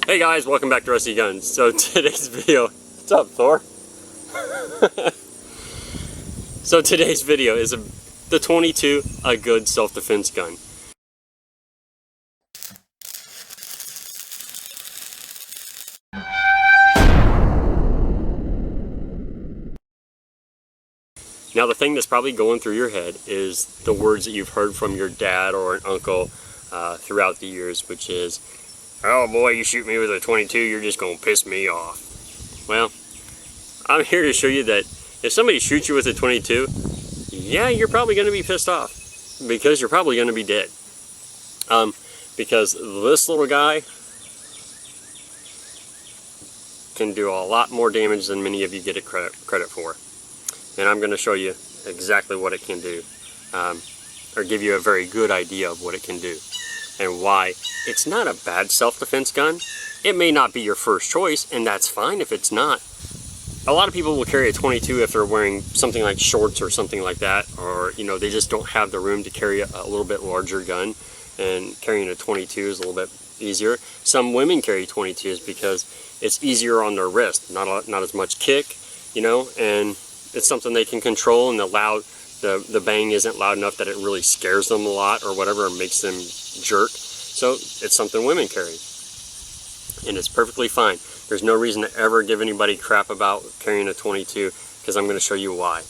Hey guys, welcome back to Rusty Guns. So today's video, what's up Thor? So today's video is the 22, a good self-defense gun. Now the thing that's probably going through your head is the words that you've heard from your dad or an uncle throughout the years, which is, "Oh boy, you shoot me with a 22, you're just gonna piss me off." Well, I'm here to show you that if somebody shoots you with a 22, yeah, you're probably gonna be pissed off because you're probably gonna be dead. Because this little guy can do a lot more damage than many of you get it credit for. And I'm gonna show you exactly what it can do, or give you a very good idea of what it can do and why it's not a bad self-defense gun. It may not be your first choice, and that's fine if it's not. A lot of people will carry a 22 if they're wearing something like shorts or something like that, or they just don't have the room to carry a little bit larger gun, and carrying a 22 is a little bit easier. Some women carry 22s because it's easier on their wrist, not as much kick, and it's something they can control, and the bang isn't loud enough that it really scares them a lot or whatever, or makes them jerk. So it's something women carry, and it's perfectly fine. There's no reason to ever give anybody crap about carrying a 22, because I'm going to show you why.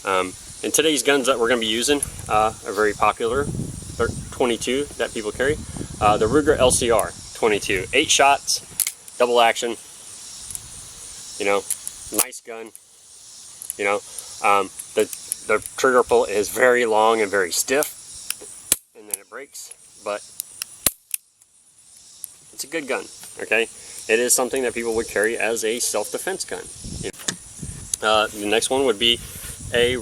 And today's guns that we're going to be using are very popular. They're 22 that people carry. The Ruger LCR 22, 8 shots, double action. Nice gun. The trigger pull is very long and very stiff, and then it breaks, but it's a good gun, okay? It is something that people would carry as a self-defense gun. The next one would be a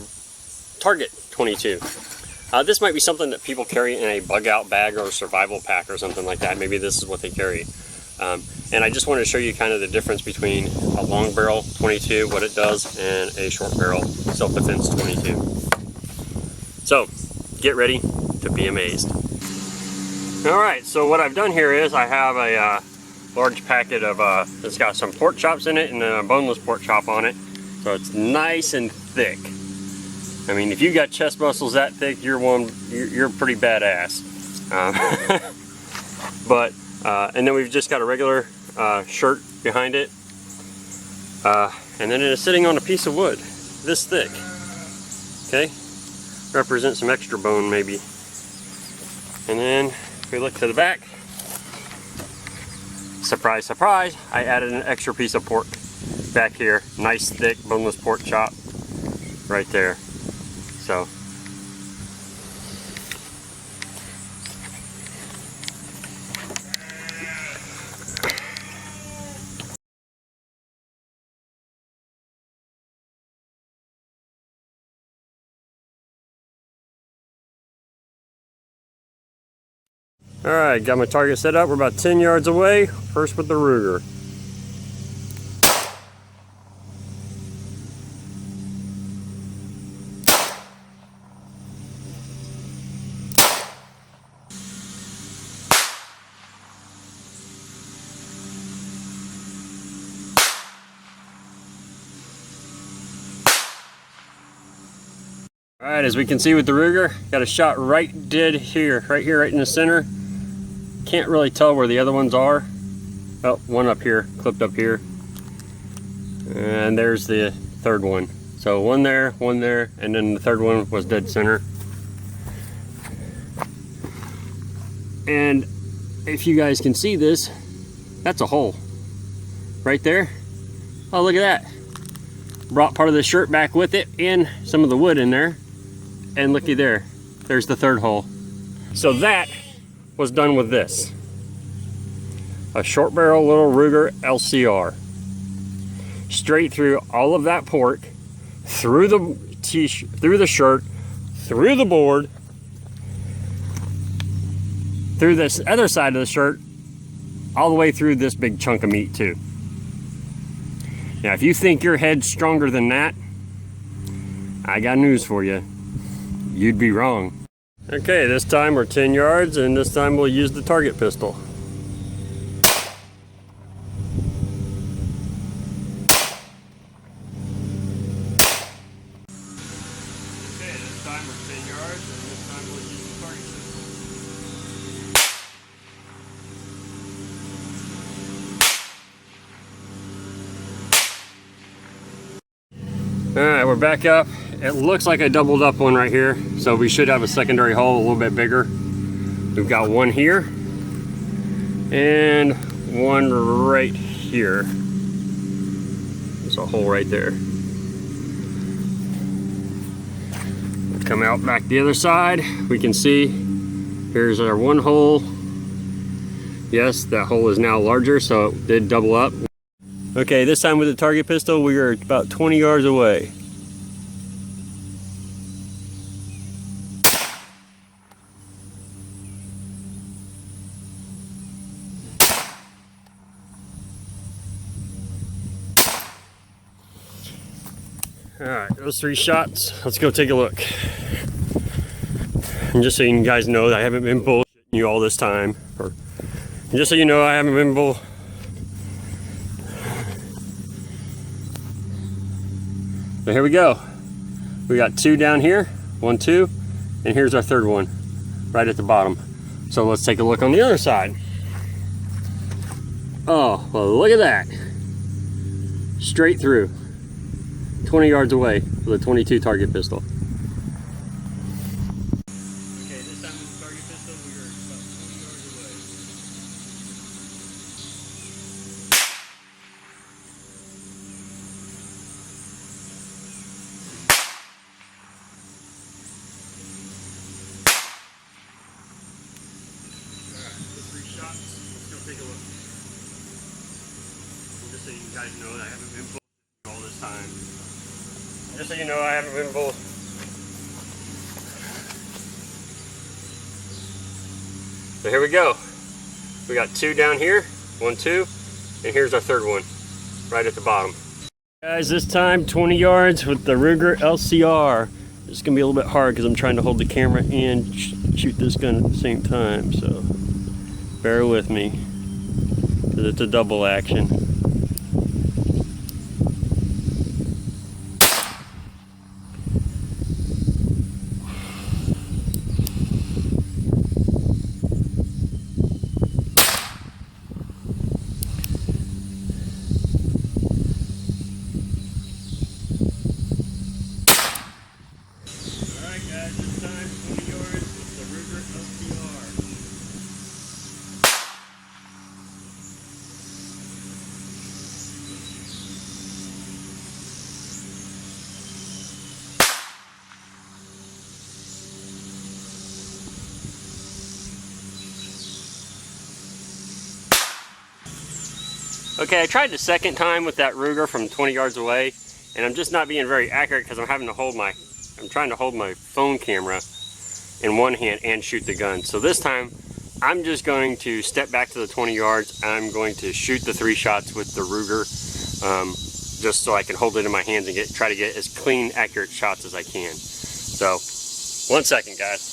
Target 22. This might be something that people carry in a bug-out bag or a survival pack or something like that. Maybe this is what they carry. And I just wanted to show you kind of the difference between a long barrel 22, what it does, and a short barrel self-defense 22. So, get ready to be amazed. Alright, so what I've done here is I have a large packet of, it's got some pork chops in it and a boneless pork chop on it. So it's nice and thick. I mean, if you got chest muscles that thick, you're pretty badass. And then we've just got a regular shirt behind it, and then it is sitting on a piece of wood this thick. Okay, represents some extra bone maybe. And then if we look to the back, surprise surprise, I added an extra piece of pork back here. Nice thick boneless pork chop right there. So alright, got my target set up. We're about 10 yards away. First with the Ruger. Alright, as we can see with the Ruger, got a shot right here, right in the center. Can't really tell where the other ones are. Oh, one up here, clipped up here. And there's the third one. So one there, and then the third one was dead center. And if you guys can see this, that's a hole. Right there. Oh, look at that. Brought part of the shirt back with it and some of the wood in there. And looky there, there's the third hole. So that was done with this. A short barrel little Ruger LCR. Straight through all of that pork, through the through the shirt, through the board, through this other side of the shirt, all the way through this big chunk of meat too. Now if you think your head's stronger than that, I got news for you. You'd be wrong. Okay, this time we're 10 yards, and this time we'll use the target pistol. 10 yards, and this time we'll use the target pistol. Alright, we're back up. It looks like I doubled up one right here, so we should have a secondary hole a little bit bigger. We've got one here and one right here. There's a hole right there. We'll come out back the other side. We can see here's our one hole. Yes, that hole is now larger, so it did double up. Okay, this time with the target pistol, we are about 20 yards away. Alright, those 3 shots, let's go take a look. And just so you guys know that I haven't been bullshitting you all this time, or just so you know I haven't been So here we go. We got 2 down here, 1, 2, and here's our 3rd one, right at the bottom. So let's take a look on the other side. Oh, well, look at that. Straight through, 20 yards away with a 22 target pistol. Okay, this time with the target pistol, we are about 20 yards away. Let's go take a look. Just so you guys know that I haven't been bullshitting all this time. Just so you know I haven't been bull. So here we go. We got 2 down here, 1, 2, and here's our 3rd one, right at the bottom. Guys, this time 20 yards with the Ruger LCR. It's gonna be a little bit hard because I'm trying to hold the camera and shoot this gun at the same time, so bear with me, because it's a double action. Alright guys, this time 20 yards with the Ruger LCR. Okay, I tried the second time with that Ruger from 20 yards away, and I'm just not being very accurate because I'm trying to hold my phone camera in one hand and shoot the gun. So this time, I'm just going to step back to the 20 yards. I'm going to shoot the 3 shots with the Ruger, just so I can hold it in my hands and try to get as clean, accurate shots as I can. So, 1 second, guys.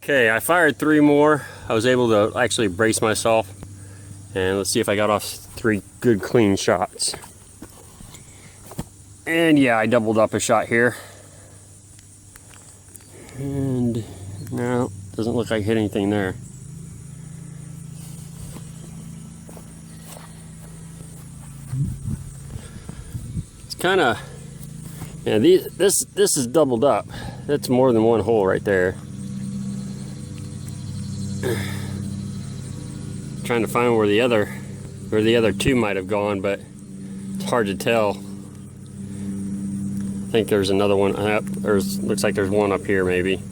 Okay, I fired 3 more. I was able to actually brace myself. And let's see if I got off 3 good clean shots. And yeah, I doubled up a shot here. And no, doesn't look like I hit anything there. It's kind of, yeah, this is doubled up. That's more than 1 hole right there. Trying to find where the other 2 might have gone, but it's hard to tell. I think there's another one up. Looks like there's one up here maybe.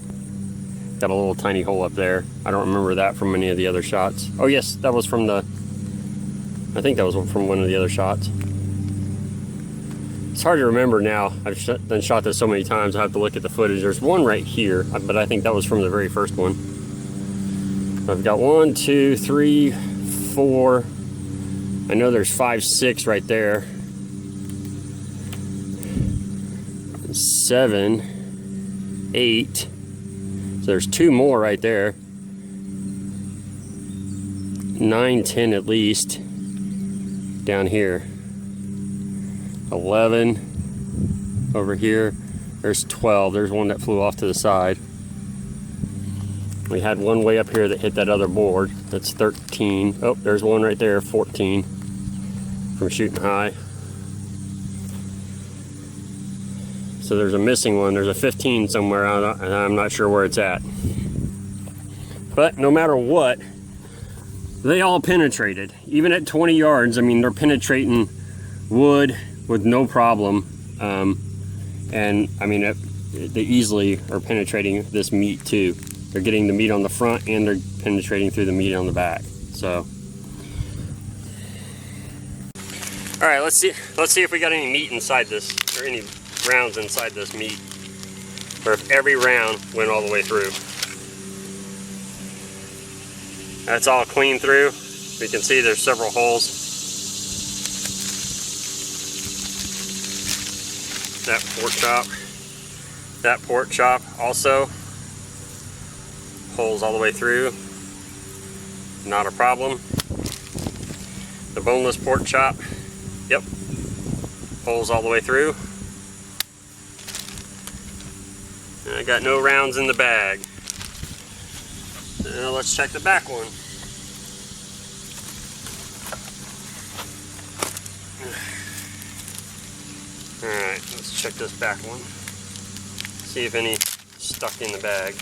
Got a little tiny hole up there. I don't remember that from any of the other shots. Oh yes, that was from I think that was from one of the other shots. It's hard to remember now. I've done shot this so many times. I have to look at the footage. There's one right here, but I think that was from the very first one. I've got 1, 2, 3, 4. I know there's 5, 6 right there. 7, 8. So there's 2 more right there. 9, 10 at least down here. 11 over here. There's 12. There's one that flew off to the side. We had one way up here that hit that other board. That's 13. Oh, there's one right there, 14 from shooting high. So there's a missing one. There's a 15 somewhere, and I'm not sure where it's at. But no matter what, they all penetrated. Even at 20 yards, I mean, they're penetrating wood with no problem. And I mean, they easily are penetrating this meat too. They're getting the meat on the front and they're penetrating through the meat on the back. So, all right, let's see if we got any meat inside this, or any rounds inside this meat, or if every round went all the way through. That's all clean through. We can see there's several holes. That pork chop also, holes all the way through, not a problem. The boneless pork chop, yep, holes all the way through. And I got no rounds in the bag. Now let's check the back one. Alright, let's check this back one. See if any stuck in the bag.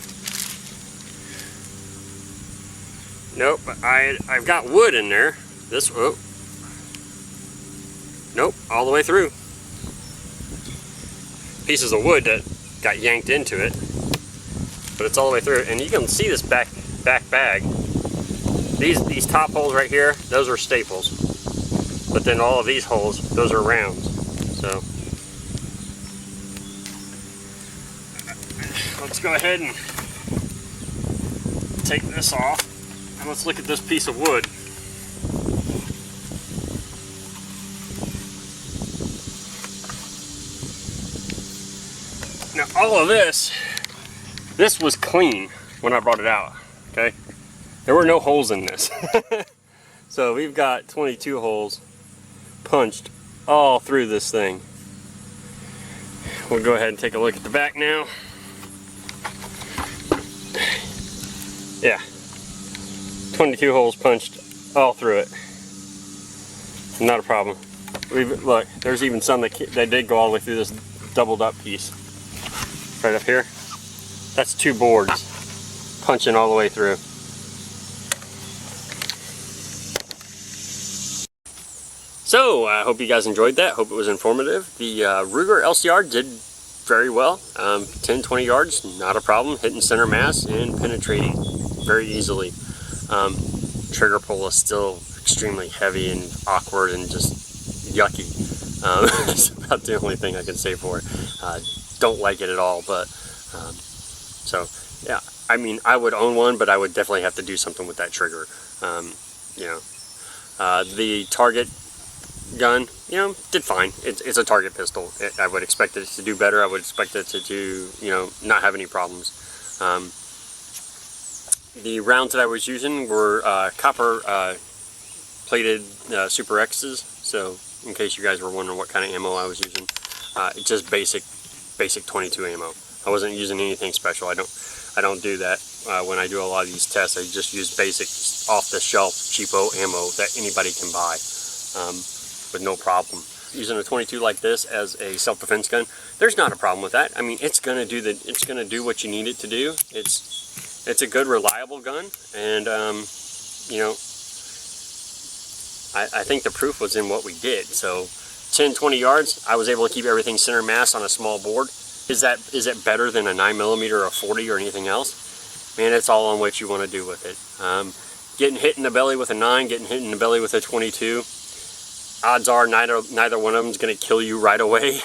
Nope, I've got wood in there. This, oh. Nope, all the way through. Pieces of wood that got yanked into it, but it's all the way through. And you can see this back bag. These top holes right here, those are staples. But then all of these holes, those are rounds. So let's go ahead and take this off, and let's look at this piece of wood. Now all of this was clean when I brought it out, okay? There were no holes in this. So we've got 22 holes punched all through this thing. We'll go ahead and take a look at the back now. Yeah, 22 holes punched all through it. Not a problem. Look, there's even some that did go all the way through this doubled up piece. Right up here. That's 2 boards punching all the way through. So I hope you guys enjoyed that. Hope it was informative. The Ruger LCR did very well. 10-20 yards, not a problem. Hitting center mass and penetrating very easily. Trigger pull is still extremely heavy and awkward and just yucky. That's about the only thing I can say for it. Don't like it at all, but so yeah, I mean, I would own one, but I would definitely have to do something with that trigger. You know, the target gun, you know, did fine. It's a target pistol. I would expect it to do better. I would expect it to do, you know, not have any problems. The rounds that I was using were copper plated Super X's. So in case you guys were wondering what kind of ammo I was using, it's just basic 22 ammo. I wasn't using anything special. I don't do that when I do a lot of these tests. I just use basic off-the-shelf cheapo ammo that anybody can buy with no problem. Using a 22 like this as a self-defense gun, there's not a problem with that. I mean, it's gonna do what you need it to do. It's a good, reliable gun, and you know, I think the proof was in what we did. So 10-20 yards, I was able to keep everything center mass on a small board. Is it better than a 9mm or a 40 or anything else? Man, it's all on what you want to do with it. Getting hit in the belly with a 9, getting hit in the belly with a 22, odds are neither one of them is going to kill you right away.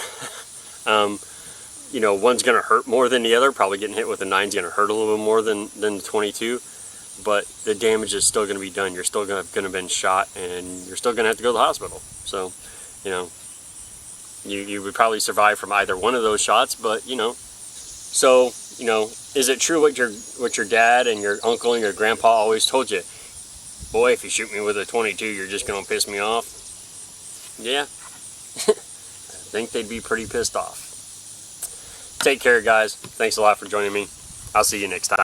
You know, one's going to hurt more than the other. Probably getting hit with a 9 is going to hurt a little bit more than the 22. But the damage is still going to be done. You're still going to have been shot, and you're still going to have to go to the hospital. So, you know, you would probably survive from either one of those shots. But you know, so you know, is it true what your dad and your uncle and your grandpa always told you? Boy, if you shoot me with a 22, you're just going to piss me off. Yeah. think they'd be pretty pissed off. Take care, guys. Thanks a lot for joining me. I'll see you next time.